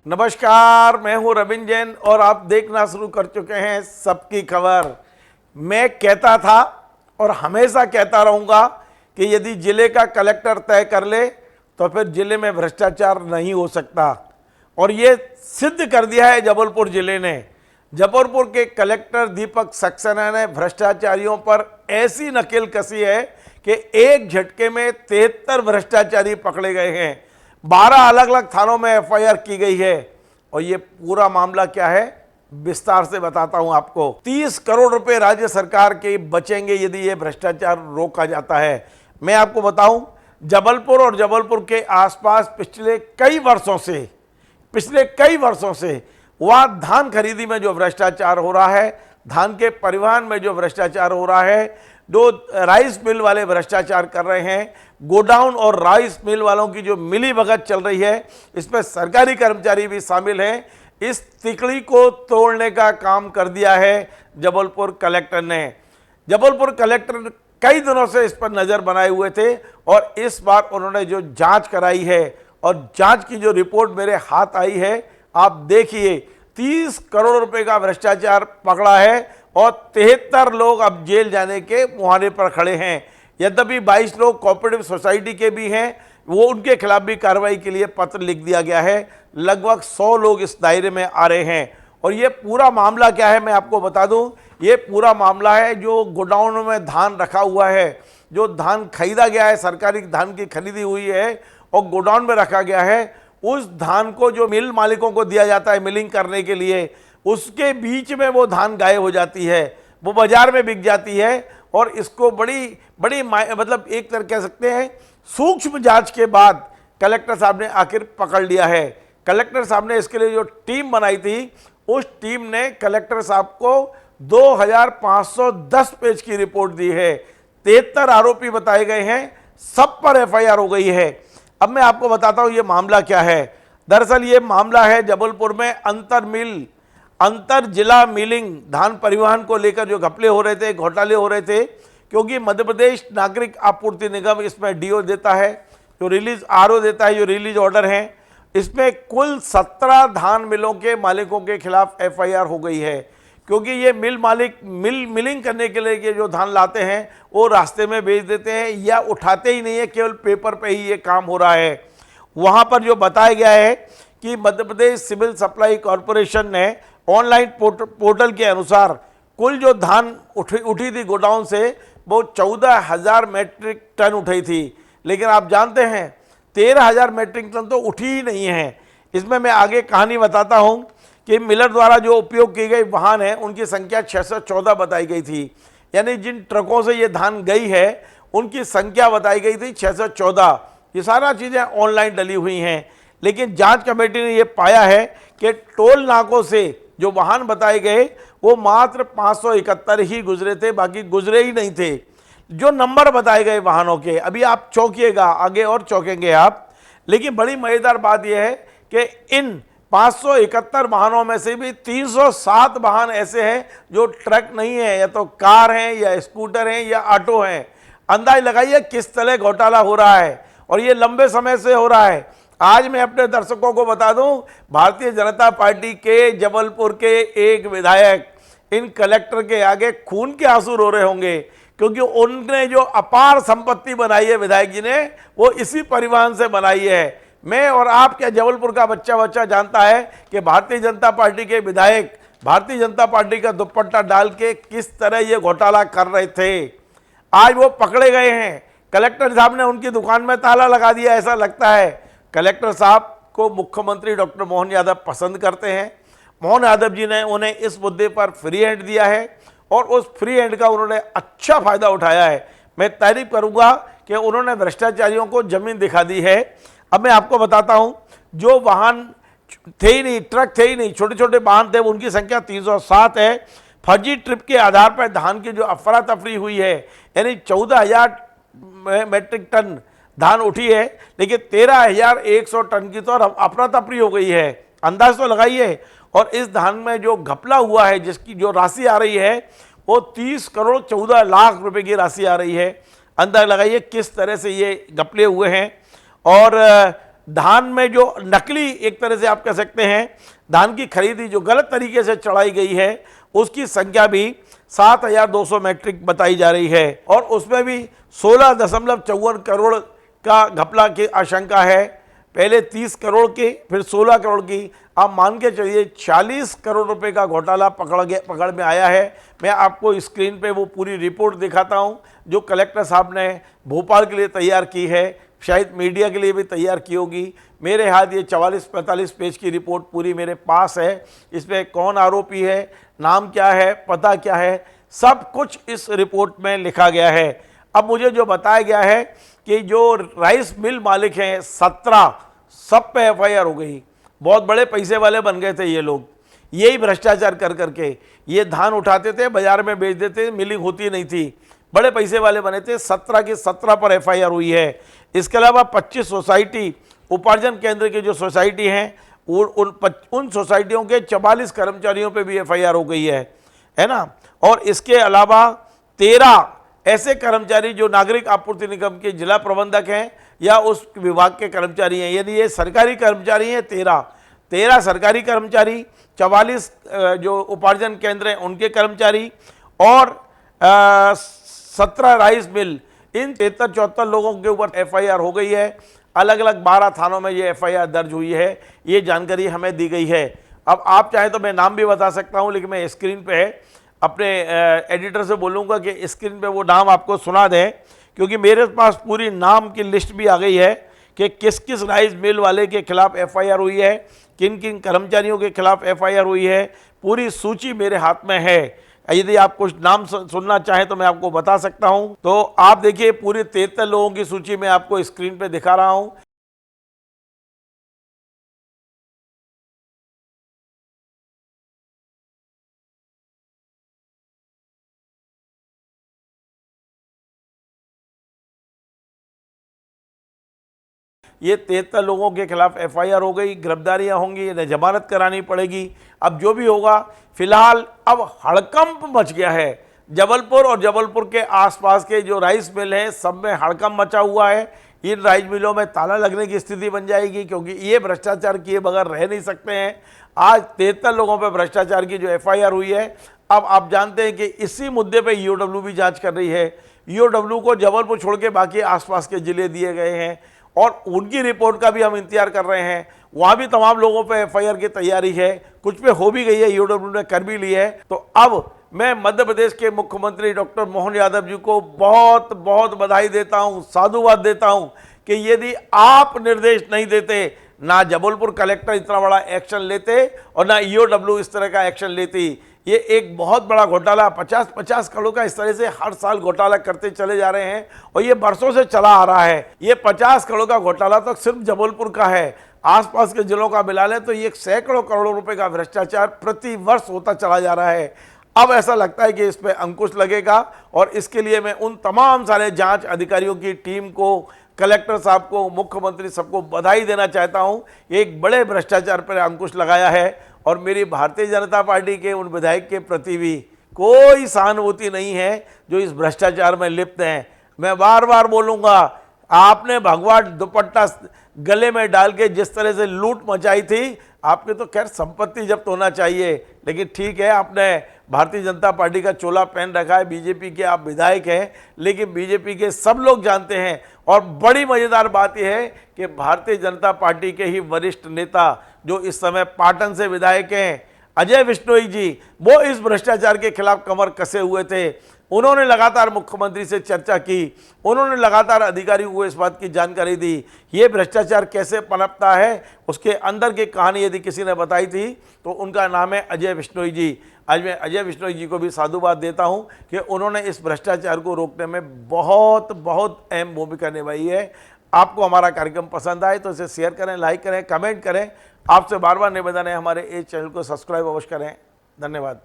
नमस्कार, मैं हूं रविंद्र जैन और आप देखना शुरू कर चुके हैं सबकी खबर। मैं कहता था और हमेशा कहता रहूंगा कि यदि जिले का कलेक्टर तय कर ले तो फिर जिले में भ्रष्टाचार नहीं हो सकता, और ये सिद्ध कर दिया है जबलपुर जिले ने। जबलपुर के कलेक्टर दीपक सक्सेना ने भ्रष्टाचारियों पर ऐसी नकेल कसी है कि एक झटके में 73 भ्रष्टाचारी पकड़े गए हैं। 12 अलग अलग थानों में एफआईआर की गई है। और ये पूरा मामला क्या है विस्तार से बताता हूं आपको। 30 करोड़ रुपए राज्य सरकार के बचेंगे यदि ये भ्रष्टाचार रोका जाता है। मैं आपको बताऊं, जबलपुर और जबलपुर के आसपास पिछले कई वर्षों से वहां धान खरीदी में जो भ्रष्टाचार हो रहा है, धान के परिवहन में जो भ्रष्टाचार हो रहा है, जो राइस मिल वाले भ्रष्टाचार कर रहे हैं, गोडाउन और राइस मिल वालों की जो मिली भगत चल रही है, इसमें सरकारी कर्मचारी भी शामिल हैं। इस तिकड़ी को तोड़ने का काम कर दिया है जबलपुर कलेक्टर ने। जबलपुर कलेक्टर कई दिनों से इस पर नजर बनाए हुए थे और इस बार उन्होंने जो जांच कराई है और जांच की जो रिपोर्ट मेरे हाथ आई है, आप देखिए 30 करोड़ रुपए का भ्रष्टाचार पकड़ा है और 73 लोग अब जेल जाने के मुहाने पर खड़े हैं। यद्यपि 22 लोग कोऑपरेटिव सोसाइटी के भी हैं, वो उनके खिलाफ भी कार्रवाई के लिए पत्र लिख दिया गया है। लगभग 100 लोग इस दायरे में आ रहे हैं। और ये पूरा मामला क्या है मैं आपको बता दूं। ये पूरा मामला है जो गोडाउन में धान रखा हुआ है, जो धान खरीदा गया है, सरकारी धान की खरीदी हुई है और गोडाउन में रखा गया है। उस धान को जो मिल मालिकों को दिया जाता है मिलिंग करने के लिए, उसके बीच में वो धान गायब हो जाती है, वो बाजार में बिक जाती है। और इसको बड़ी मतलब एक तरह कह सकते हैं सूक्ष्म जांच के बाद कलेक्टर साहब ने आखिर पकड़ लिया है। कलेक्टर साहब ने इसके लिए जो टीम बनाई थी, उस टीम ने कलेक्टर साहब को 2510 पेज की रिपोर्ट दी है। 73 आरोपी बताए गए हैं, सब पर एफआईआर हो गई है। अब मैं आपको बताता हूं ये मामला क्या है। दरअसल ये मामला है जबलपुर में अंतर जिला मिलिंग धान परिवहन को लेकर जो घपले हो रहे थे, घोटाले हो रहे थे, क्योंकि मध्य प्रदेश नागरिक आपूर्ति निगम इसमें डीओ देता है, जो रिलीज आरओ देता है, जो रिलीज ऑर्डर है। इसमें कुल 17 धान मिलों के मालिकों के खिलाफ एफआईआर हो गई है, क्योंकि ये मिल मालिक मिलिंग करने के लिए ये जो धान लाते हैं वो रास्ते में बेच देते हैं या उठाते ही नहीं है, केवल पेपर पे ही ये काम हो रहा है। वहाँ पर जो बताया गया है कि Madhya Pradesh civil supply corporation ने ऑनलाइन पोर्टल के अनुसार कुल जो धान उठी थी गोडाउन से, वो 14,000 मेट्रिक टन उठी थी। लेकिन आप जानते हैं 13,000 मेट्रिक टन तो उठी ही नहीं है। इसमें मैं आगे कहानी बताता हूँ कि मिलर द्वारा जो उपयोग की गई वाहन है, उनकी संख्या 614 बताई गई थी। यानी जिन ट्रकों से ये धान गई है उनकी संख्या बताई गई थी 614। ये सारा चीज़ें ऑनलाइन डली हुई हैं। लेकिन जांच कमेटी ने ये पाया है कि टोल नाकों से जो वाहन बताए गए वो मात्र 571 ही गुजरे थे, बाकी गुजरे ही नहीं थे। जो नंबर बताए गए वाहनों के, अभी आप चौंकिएगा, आगे और चौंकेंगे आप। लेकिन बड़ी मज़ेदार बात यह है कि इन 571 वाहनों में से भी 307 वाहन ऐसे हैं जो ट्रक नहीं है, या तो कार हैं या स्कूटर हैं या ऑटो हैं। अंदाज लगाइए किस तरह घोटाला हो रहा है, और ये लंबे समय से हो रहा है। आज मैं अपने दर्शकों को बता दूं, भारतीय जनता पार्टी के जबलपुर के एक विधायक इन कलेक्टर के आगे खून के आंसू रो रहे होंगे, क्योंकि उनने जो अपार संपत्ति बनाई है विधायक जी ने, वो इसी परिवहन से बनाई है। मैं और आप क्या जबलपुर का बच्चा जानता है कि भारतीय जनता पार्टी के विधायक भारतीय जनता पार्टी का दुपट्टा डाल के किस तरह ये घोटाला कर रहे थे। आज वो पकड़े गए हैं। कलेक्टर साहब ने उनकी दुकान में ताला लगा दिया, ऐसा लगता है। कलेक्टर साहब को मुख्यमंत्री डॉक्टर मोहन यादव पसंद करते हैं। मोहन यादव जी ने उन्हें इस मुद्दे पर फ्री हैंड दिया है और उस फ्री हैंड का उन्होंने अच्छा फायदा उठाया है। मैं तारीफ करूंगा कि उन्होंने भ्रष्टाचारियों को जमीन दिखा दी है। अब मैं आपको बताता हूं, जो वाहन थे ही नहीं, ट्रक थे ही नहीं, छोटे छोटे वाहन थे, उनकी संख्या 307 है। फर्जी ट्रिप के आधार पर धान की जो अफरा तफरी हुई है, यानी 14,000 मेट्रिक टन धान उठी है, लेकिन 13,100 टन की तो अफरा तफरी हो गई है। अंदाज तो लगाइए। और इस धान में जो घपला हुआ है, जिसकी जो राशि आ रही है, वो 30 करोड़ 14 लाख रुपए की राशि आ रही है। अंदाज लगाइए किस तरह से ये घपले हुए हैं। और धान में जो नकली, एक तरह से आप कह सकते हैं धान की खरीदी जो गलत तरीके से चढ़ाई गई है, उसकी संख्या भी 7,200 मैट्रिक बताई जा रही है और उसमें भी 16.54 करोड़ का घपला की आशंका है। पहले 30 करोड़ की, फिर 16 करोड़ की, आप मान के चलिए 40 करोड़ रुपए का घोटाला पकड़ में आया है। मैं आपको स्क्रीन पे वो पूरी रिपोर्ट दिखाता हूं जो कलेक्टर साहब ने भोपाल के लिए तैयार की है, शायद मीडिया के लिए भी तैयार की होगी। मेरे हाथ ये 44-45 पेज की रिपोर्ट पूरी मेरे पास है। इसमें कौन आरोपी है, नाम क्या है, पता क्या है, सब कुछ इस रिपोर्ट में लिखा गया है। अब मुझे जो बताया गया है कि जो राइस मिल मालिक हैं 17, सब पे एफआईआर हो गई। बहुत बड़े पैसे वाले बन गए थे ये लोग, यही भ्रष्टाचार कर करके ये धान उठाते थे, बाजार में बेच देते, मिलिंग होती नहीं थी, बड़े पैसे वाले बने थे। 17 की 17 पर एफआईआर हुई है। इसके अलावा 25 सोसाइटी उपार्जन केंद्र की जो सोसाइटी हैं उन सोसाइटियों के 44 कर्मचारियों पे भी एफआईआर हो गई है ना। और इसके अलावा 13 ऐसे कर्मचारी जो नागरिक आपूर्ति निगम के जिला प्रबंधक हैं या उस विभाग के कर्मचारी हैं, यदि ये सरकारी कर्मचारी हैं 13 सरकारी कर्मचारी, 44 जो उपार्जन केंद्र हैं उनके कर्मचारी और 17 राइस मिल, इन 73-74 लोगों के ऊपर एफआईआर हो गई है। अलग अलग 12 थानों में ये एफआईआर दर्ज हुई है, ये जानकारी हमें दी गई है। अब आप चाहें तो मैं नाम भी बता सकता हूं, लेकिन मैं स्क्रीन पे है, अपने एडिटर से बोलूँगा कि स्क्रीन पे वो नाम आपको सुना दें, क्योंकि मेरे पास पूरी नाम की लिस्ट भी आ गई है कि किस किस राइस मिल वाले के खिलाफ एफआईआर हुई है, किन किन कर्मचारियों के खिलाफ एफआईआर हुई है। पूरी सूची मेरे हाथ में है। यदि आप कुछ नाम सुनना चाहें तो मैं आपको बता सकता हूं। तो आप देखिए पूरे 73 लोगों की सूची मैं आपको स्क्रीन पे दिखा रहा हूं। ये 73 लोगों के खिलाफ एफआईआर हो गई, गिरफ्तारियां होंगी, इन्हें जमानत करानी पड़ेगी। अब जो भी होगा, फिलहाल अब हड़कंप मच गया है। जबलपुर और जबलपुर के आसपास के जो राइस मिल हैं सब में हड़कंप मचा हुआ है। इन राइस मिलों में ताला लगने की स्थिति बन जाएगी, क्योंकि ये भ्रष्टाचार किए बगैर रह नहीं सकते हैं। आज 73 लोगों पर भ्रष्टाचार की जो एफआईआर हुई है, अब आप जानते हैं कि इसी मुद्दे पर ईओडब्ल्यू भी जाँच कर रही है। ईओडब्ल्यू को जबलपुर छोड़ के बाकी आसपास के जिले दिए गए हैं और उनकी रिपोर्ट का भी हम इंतजार कर रहे हैं। वहाँ भी तमाम लोगों पे एफआईआर की तैयारी है, कुछ पे हो भी गई है, ईओडब्ल्यू ने कर भी ली है। तो अब मैं मध्य प्रदेश के मुख्यमंत्री डॉक्टर मोहन यादव जी को बहुत बहुत बधाई देता हूँ, साधुवाद देता हूँ कि यदि आप निर्देश नहीं देते, ना जबलपुर कलेक्टर इतना बड़ा एक्शन लेते और ना ईओडब्ल्यू इस तरह का एक्शन लेती। ये एक बहुत बड़ा घोटाला, 50-50 करोड़ का इस तरह से हर साल घोटाला करते चले जा रहे हैं और ये बरसों से चला आ रहा है। ये 50 करोड़ का घोटाला तो सिर्फ जबलपुर का है, आसपास के जिलों का मिला लें तो ये सैकड़ों करोड़ों रुपए का भ्रष्टाचार प्रति वर्ष होता चला जा रहा है। अब ऐसा लगता है कि इस पर अंकुश लगेगा और इसके लिए मैं उन तमाम सारे जांच अधिकारियों की टीम को, कलेक्टर साहब को, मुख्यमंत्री सबको बधाई देना चाहता हूं। एक बड़े भ्रष्टाचार पर अंकुश लगाया है और मेरी भारतीय जनता पार्टी के उन विधायक के प्रति भी कोई सहानुभूति नहीं है जो इस भ्रष्टाचार में लिप्त हैं। मैं बार बार बोलूँगा, आपने भगवा दुपट्टा गले में डाल के जिस तरह से लूट मचाई थी, आपके तो खैर संपत्ति जब्त होना चाहिए, लेकिन ठीक है, आपने भारतीय जनता पार्टी का चोला पहन रखा है, बीजेपी के आप विधायक हैं, लेकिन बीजेपी के सब लोग जानते हैं। और बड़ी मज़ेदार बात यह है कि भारतीय जनता पार्टी के ही वरिष्ठ नेता जो इस समय पाटन से विधायक हैं, अजय बिश्नोई जी, वो इस भ्रष्टाचार के खिलाफ कमर कसे हुए थे। उन्होंने लगातार मुख्यमंत्री से चर्चा की, उन्होंने लगातार अधिकारियों को इस बात की जानकारी दी। ये भ्रष्टाचार कैसे पनपता है, उसके अंदर की कहानी यदि किसी ने बताई थी तो उनका नाम है अजय बिश्नोई जी। आज मैं अजय बिश्नोई जी को भी साधुवाद देता हूं कि उन्होंने इस भ्रष्टाचार को रोकने में बहुत बहुत अहम भूमिका निभाई है। आपको हमारा कार्यक्रम पसंद आए तो इसे शेयर करें, लाइक करें, कमेंट करें। आपसे बार बार निवेदन है, हमारे इस चैनल को सब्सक्राइब अवश्य करें। धन्यवाद।